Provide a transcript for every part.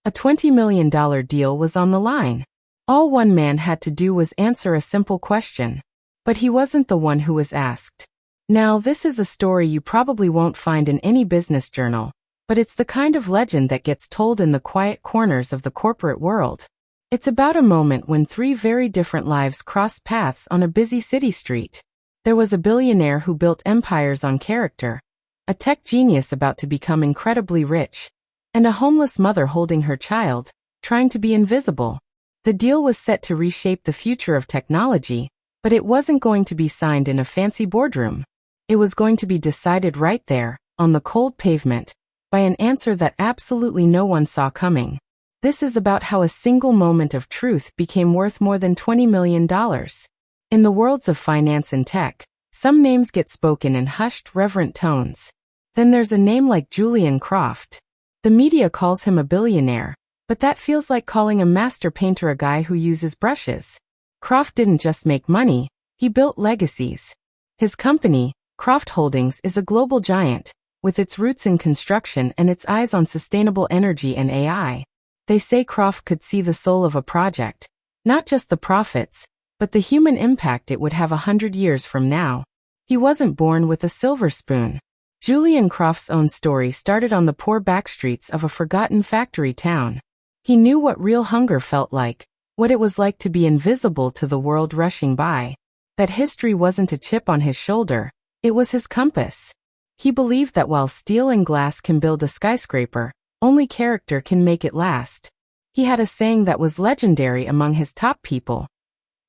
A $20 million deal was on the line. All one man had to do was answer a simple question. But he wasn't the one who was asked. Now, this is a story you probably won't find in any business journal, but it's the kind of legend that gets told in the quiet corners of the corporate world. It's about a moment when three very different lives crossed paths on a busy city street. There was a billionaire who built empires on character, a tech genius about to become incredibly rich, and a homeless mother holding her child, trying to be invisible. The deal was set to reshape the future of technology, but it wasn't going to be signed in a fancy boardroom. It was going to be decided right there, on the cold pavement, by an answer that absolutely no one saw coming. This is about how a single moment of truth became worth more than $20 million. In the worlds of finance and tech, some names get spoken in hushed, reverent tones. Then there's a name like Julian Croft. The media calls him a billionaire, but that feels like calling a master painter a guy who uses brushes. Croft didn't just make money, he built legacies. His company, Croft Holdings, is a global giant, with its roots in construction and its eyes on sustainable energy and AI. They say Croft could see the soul of a project, not just the profits, but the human impact it would have 100 years from now. He wasn't born with a silver spoon. Julian Croft's own story started on the poor backstreets of a forgotten factory town. He knew what real hunger felt like, what it was like to be invisible to the world rushing by. That history wasn't a chip on his shoulder, it was his compass. He believed that while steel and glass can build a skyscraper, only character can make it last. He had a saying that was legendary among his top people.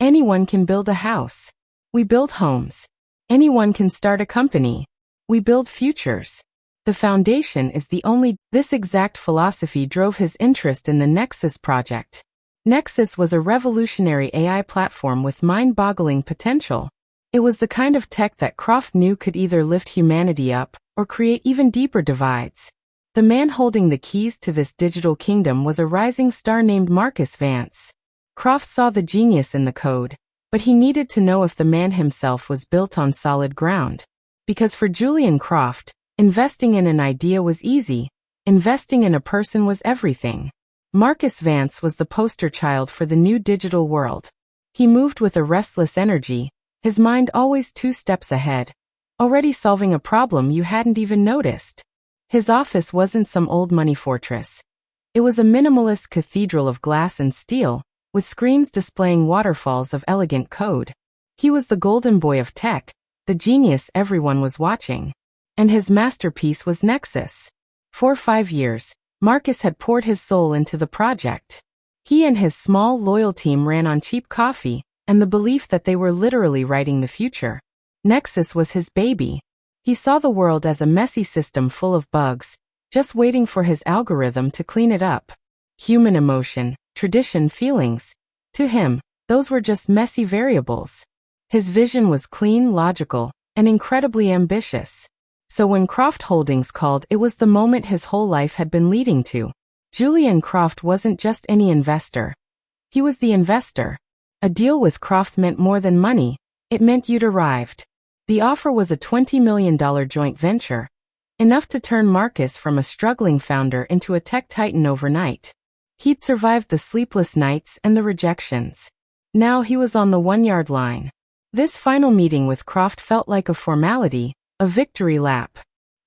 Anyone can build a house. We build homes. Anyone can start a company. We build futures. The foundation is the only. This exact philosophy drove his interest in the Nexus project. Nexus was a revolutionary AI platform with mind-boggling potential. It was the kind of tech that Croft knew could either lift humanity up or create even deeper divides. The man holding the keys to this digital kingdom was a rising star named Marcus Vance. Croft saw the genius in the code, but he needed to know if the man himself was built on solid ground. Because for Julian Croft, investing in an idea was easy, investing in a person was everything. Marcus Vance was the poster child for the new digital world. He moved with a restless energy, his mind always 2 steps ahead, already solving a problem you hadn't even noticed. His office wasn't some old money fortress. It was a minimalist cathedral of glass and steel, with screens displaying waterfalls of elegant code. He was the golden boy of tech, the genius everyone was watching. And his masterpiece was Nexus. For 5 years, Marcus had poured his soul into the project. He and his small, loyal team ran on cheap coffee, and the belief that they were literally writing the future. Nexus was his baby. He saw the world as a messy system full of bugs, just waiting for his algorithm to clean it up. Human emotion, tradition, feelings. To him, those were just messy variables. His vision was clean, logical, and incredibly ambitious. So when Croft Holdings called, it was the moment his whole life had been leading to. Julian Croft wasn't just any investor. He was the investor. A deal with Croft meant more than money, it meant you'd arrived. The offer was a $20 million joint venture, enough to turn Marcus from a struggling founder into a tech titan overnight. He'd survived the sleepless nights and the rejections. Now he was on the 1-yard line. This final meeting with Croft felt like a formality, a victory lap.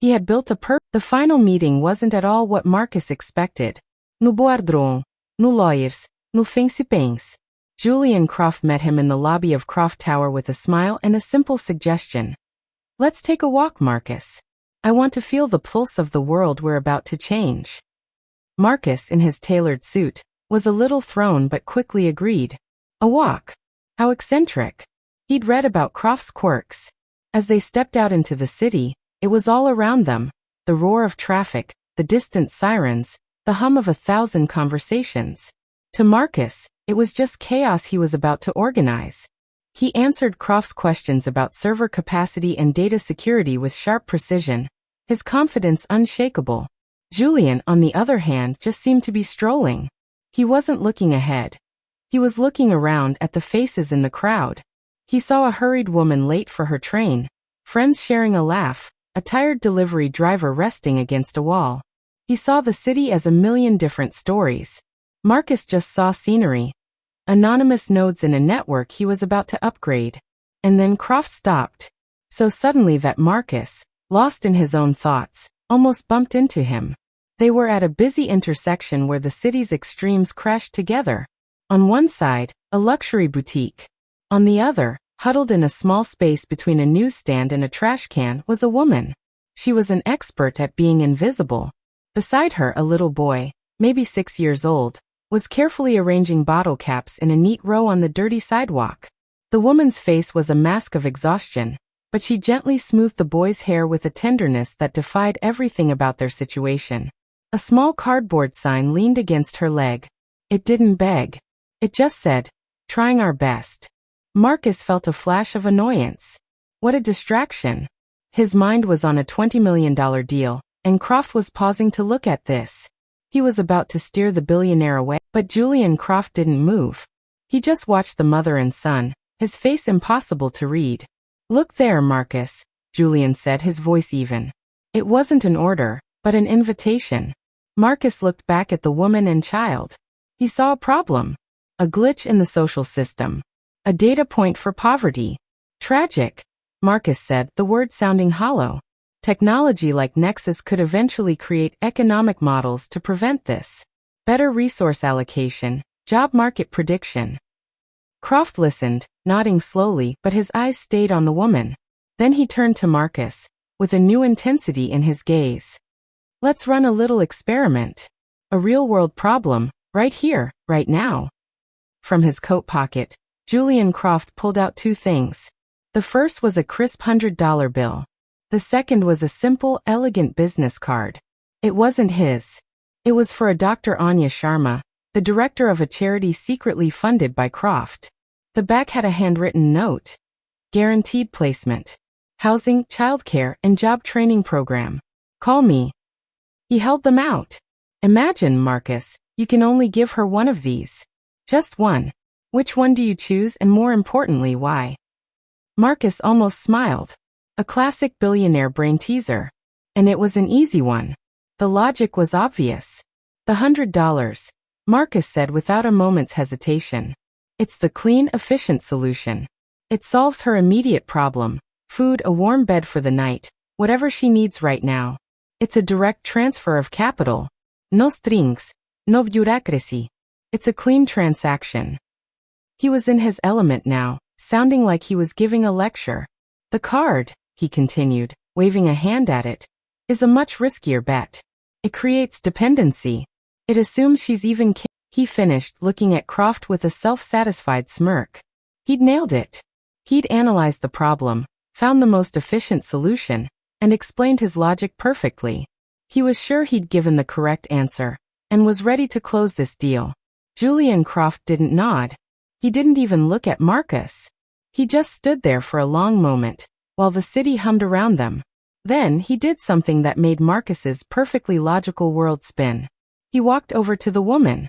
He had built The final meeting wasn't at all what Marcus expected. No boardroom, no lawyers, no fancy pens. Julian Croft met him in the lobby of Croft Tower with a smile and a simple suggestion. Let's take a walk, Marcus. I want to feel the pulse of the world we're about to change. Marcus, in his tailored suit, was a little thrown but quickly agreed. A walk? How eccentric. He'd read about Croft's quirks. As they stepped out into the city, it was all around them, the roar of traffic, the distant sirens, the hum of 1,000 conversations. To Marcus, it was just chaos he was about to organize. He answered Croft's questions about server capacity and data security with sharp precision, his confidence unshakable. Julian, on the other hand, just seemed to be strolling. He wasn't looking ahead. He was looking around at the faces in the crowd. He saw a hurried woman late for her train, friends sharing a laugh, a tired delivery driver resting against a wall. He saw the city as a million different stories. Marcus just saw scenery. Anonymous nodes in a network he was about to upgrade. And then Croft stopped. So suddenly that Marcus, lost in his own thoughts, almost bumped into him. They were at a busy intersection where the city's extremes crashed together. On one side, a luxury boutique. On the other, huddled in a small space between a newsstand and a trash can, was a woman. She was an expert at being invisible. Beside her, a little boy, maybe 6 years old, was carefully arranging bottle caps in a neat row on the dirty sidewalk. The woman's face was a mask of exhaustion, but she gently smoothed the boy's hair with a tenderness that defied everything about their situation. A small cardboard sign leaned against her leg. It didn't beg. It just said, "Trying our best." Marcus felt a flash of annoyance. What a distraction. His mind was on a $20 million deal, and Croft was pausing to look at this. He was about to steer the billionaire away, but Julian Croft didn't move. He just watched the mother and son, his face impossible to read. "Look there, Marcus," Julian said, his voice even. It wasn't an order, but an invitation. Marcus looked back at the woman and child. He saw a problem. A glitch in the social system. A data point for poverty. Tragic, Marcus said, the word sounding hollow. Technology like Nexus could eventually create economic models to prevent this. Better resource allocation, job market prediction. Croft listened, nodding slowly, but his eyes stayed on the woman. Then he turned to Marcus, with a new intensity in his gaze. "Let's run a little experiment. A real-world problem, right here, right now." From his coat pocket, Julian Croft pulled out two things. The first was a crisp $100 bill. The second was a simple, elegant business card. It wasn't his. It was for a Dr. Anya Sharma, the director of a charity secretly funded by Croft. The back had a handwritten note. Guaranteed placement. Housing, childcare, and job training program. Call me. He held them out. "Imagine, Marcus, you can only give her one of these. Just one. Which one do you choose, and more importantly, why?" Marcus almost smiled. A classic billionaire brain teaser. And it was an easy one. The logic was obvious. "The $100, Marcus said without a moment's hesitation. "It's the clean, efficient solution. It solves her immediate problem. Food, a warm bed for the night, whatever she needs right now. It's a direct transfer of capital. No strings, no bureaucracy. It's a clean transaction." He was in his element now, sounding like he was giving a lecture. "The card," he continued, waving a hand at it, "is a much riskier bet. It creates dependency. It assumes she's even He finished, looking at Croft with a self-satisfied smirk. He'd nailed it. He'd analyzed the problem, found the most efficient solution, and explained his logic perfectly. He was sure he'd given the correct answer, and was ready to close this deal. Julian Croft didn't nod. He didn't even look at Marcus. He just stood there for a long moment, while the city hummed around them. Then he did something that made Marcus's perfectly logical world spin. He walked over to the woman.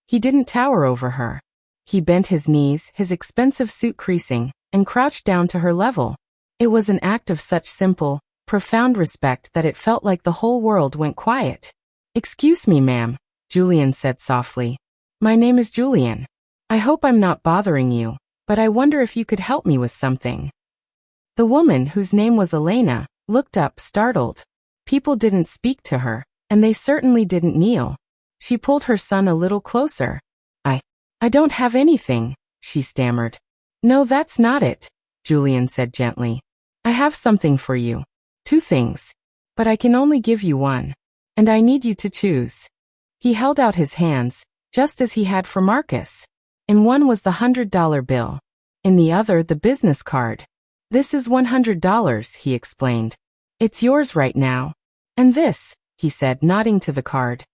He didn't tower over her. He bent his knees, his expensive suit creasing, and crouched down to her level. It was an act of such simple, profound respect that it felt like the whole world went quiet. "Excuse me, ma'am," Julian said softly. "My name is Julian. I hope I'm not bothering you, but I wonder if you could help me with something." The woman, whose name was Elena, looked up, startled. People didn't speak to her, and they certainly didn't kneel. She pulled her son a little closer. I don't have anything," she stammered. "No, that's not it," Julian said gently. "I have something for you. 2 things. But I can only give you one. And I need you to choose." He held out his hands, just as he had for Marcus. In one was the $100 bill. In the other, the business card. "This is $100, he explained. "It's yours right now. And this," he said, nodding to the card,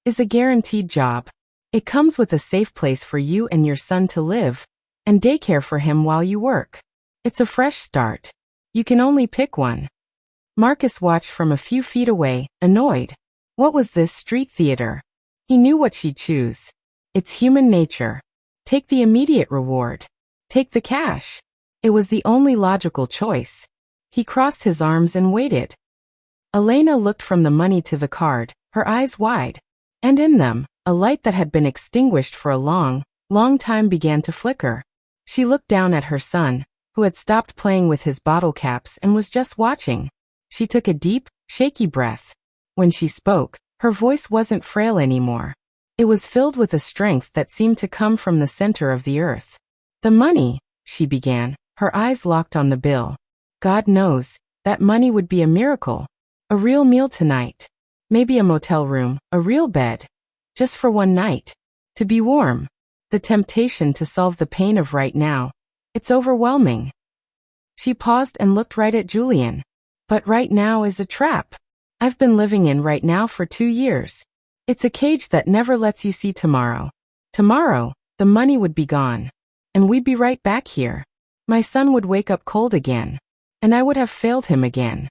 "is a guaranteed job. It comes with a safe place for you and your son to live, and daycare for him while you work. It's a fresh start. You can only pick one." Marcus watched from a few feet away, annoyed. What was this street theater? He knew what she'd choose. It's human nature. Take the immediate reward. Take the cash. It was the only logical choice. He crossed his arms and waited. Elena looked from the money to the card, her eyes wide. And in them, a light that had been extinguished for a long, long time began to flicker. She looked down at her son, who had stopped playing with his bottle caps and was just watching. She took a deep, shaky breath. When she spoke, her voice wasn't frail anymore. It was filled with a strength that seemed to come from the center of the earth. The money, she began, her eyes locked on the bill. God knows, that money would be a miracle. A real meal tonight. Maybe a motel room, a real bed. Just for one night. To be warm. The temptation to solve the pain of right now. It's overwhelming. She paused and looked right at Julian. But right now is a trap. I've been living in right now for 2 years. It's a cage that never lets you see tomorrow. Tomorrow, the money would be gone. And we'd be right back here. My son would wake up cold again. And I would have failed him again.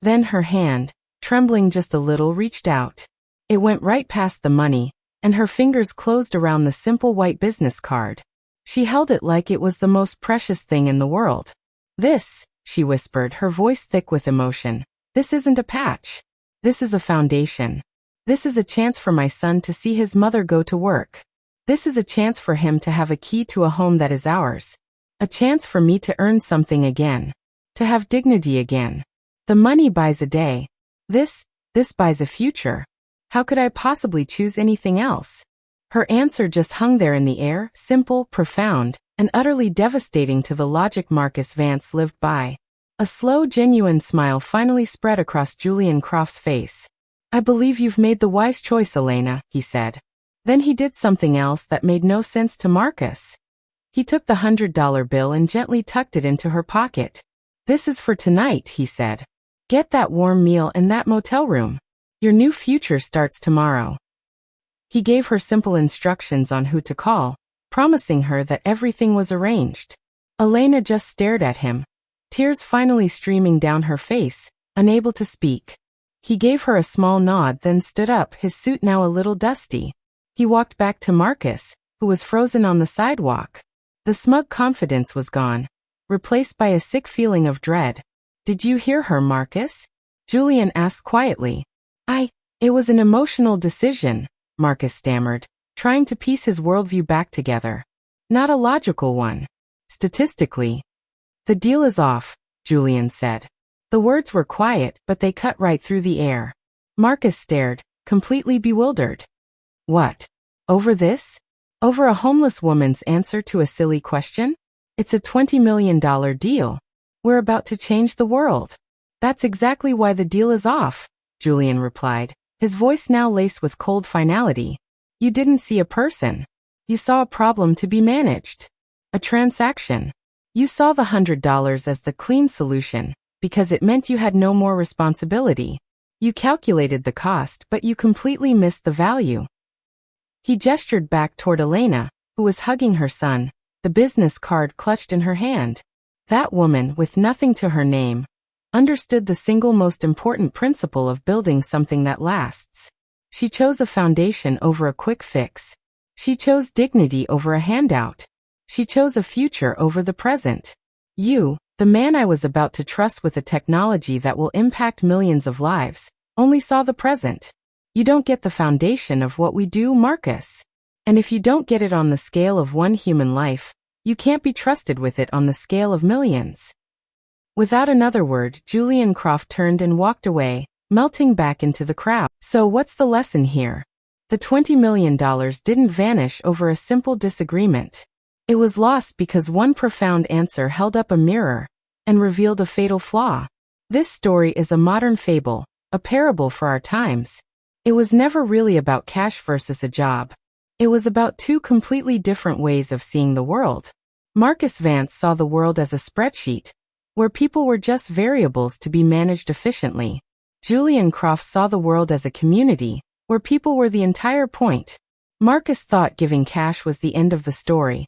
Then her hand, trembling just a little, reached out. It went right past the money, and her fingers closed around the simple white business card. She held it like it was the most precious thing in the world. This, she whispered, her voice thick with emotion. This isn't a patch. This is a foundation. This is a chance for my son to see his mother go to work. This is a chance for him to have a key to a home that is ours. A chance for me to earn something again. To have dignity again. The money buys a day. This buys a future. How could I possibly choose anything else? Her answer just hung there in the air, simple, profound, and utterly devastating to the logic Marcus Vance lived by. A slow, genuine smile finally spread across Julian Croft's face. I believe you've made the wise choice, Elena, he said. Then he did something else that made no sense to Marcus. He took the $100 bill and gently tucked it into her pocket. This is for tonight, he said. Get that warm meal in that motel room. Your new future starts tomorrow. He gave her simple instructions on who to call, promising her that everything was arranged. Elena just stared at him, tears finally streaming down her face, unable to speak. He gave her a small nod, then stood up, his suit now a little dusty. He walked back to Marcus, who was frozen on the sidewalk. The smug confidence was gone, replaced by a sick feeling of dread. Did you hear her, Marcus? Julian asked quietly. It was an emotional decision, Marcus stammered, trying to piece his worldview back together. Not a logical one. Statistically. The deal is off, Julian said. The words were quiet, but they cut right through the air. Marcus stared, completely bewildered. What? Over this? Over a homeless woman's answer to a silly question? It's a $20 million deal. We're about to change the world. That's exactly why the deal is off, Julian replied, his voice now laced with cold finality. You didn't see a person. You saw a problem to be managed. A transaction. You saw the $100 as the clean solution, because it meant you had no more responsibility. You calculated the cost, but you completely missed the value. He gestured back toward Elena, who was hugging her son, the business card clutched in her hand. That woman, with nothing to her name, understood the single most important principle of building something that lasts. She chose a foundation over a quick fix. She chose dignity over a handout. She chose a future over the present. You, the man I was about to trust with a technology that will impact millions of lives, only saw the present. You don't get the foundation of what we do, Marcus. And if you don't get it on the scale of one human life, you can't be trusted with it on the scale of millions. Without another word, Julian Croft turned and walked away, melting back into the crowd. So what's the lesson here? The $20 million didn't vanish over a simple disagreement. It was lost because one profound answer held up a mirror and revealed a fatal flaw. This story is a modern fable, a parable for our times. It was never really about cash versus a job. It was about two completely different ways of seeing the world. Marcus Vance saw the world as a spreadsheet, where people were just variables to be managed efficiently. Julian Croft saw the world as a community, where people were the entire point. Marcus thought giving cash was the end of the story.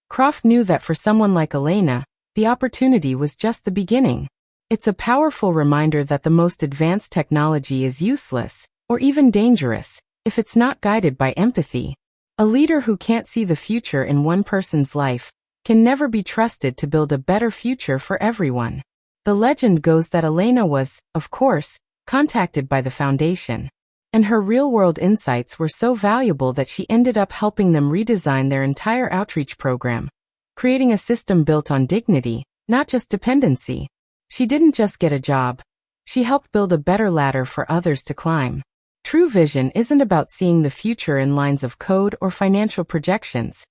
Croft knew that for someone like Elena, the opportunity was just the beginning. It's a powerful reminder that the most advanced technology is useless, or even dangerous, if it's not guided by empathy. A leader who can't see the future in one person's life can never be trusted to build a better future for everyone. The legend goes that Elena was, of course, contacted by the foundation. And her real-world insights were so valuable that she ended up helping them redesign their entire outreach program, creating a system built on dignity, not just dependency. She didn't just get a job. She helped build a better ladder for others to climb. True vision isn't about seeing the future in lines of code or financial projections.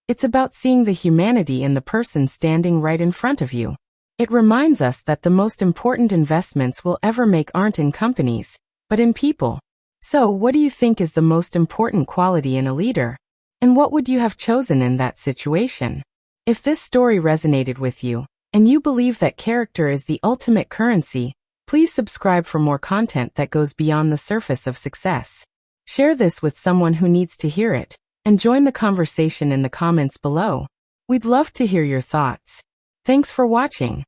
It's about seeing the humanity in the person standing right in front of you. It reminds us that the most important investments we'll ever make aren't in companies, but in people. So, what do you think is the most important quality in a leader? And what would you have chosen in that situation? If this story resonated with you, and you believe that character is the ultimate currency, please subscribe for more content that goes beyond the surface of success. Share this with someone who needs to hear it, and join the conversation in the comments below. We'd love to hear your thoughts. Thanks for watching.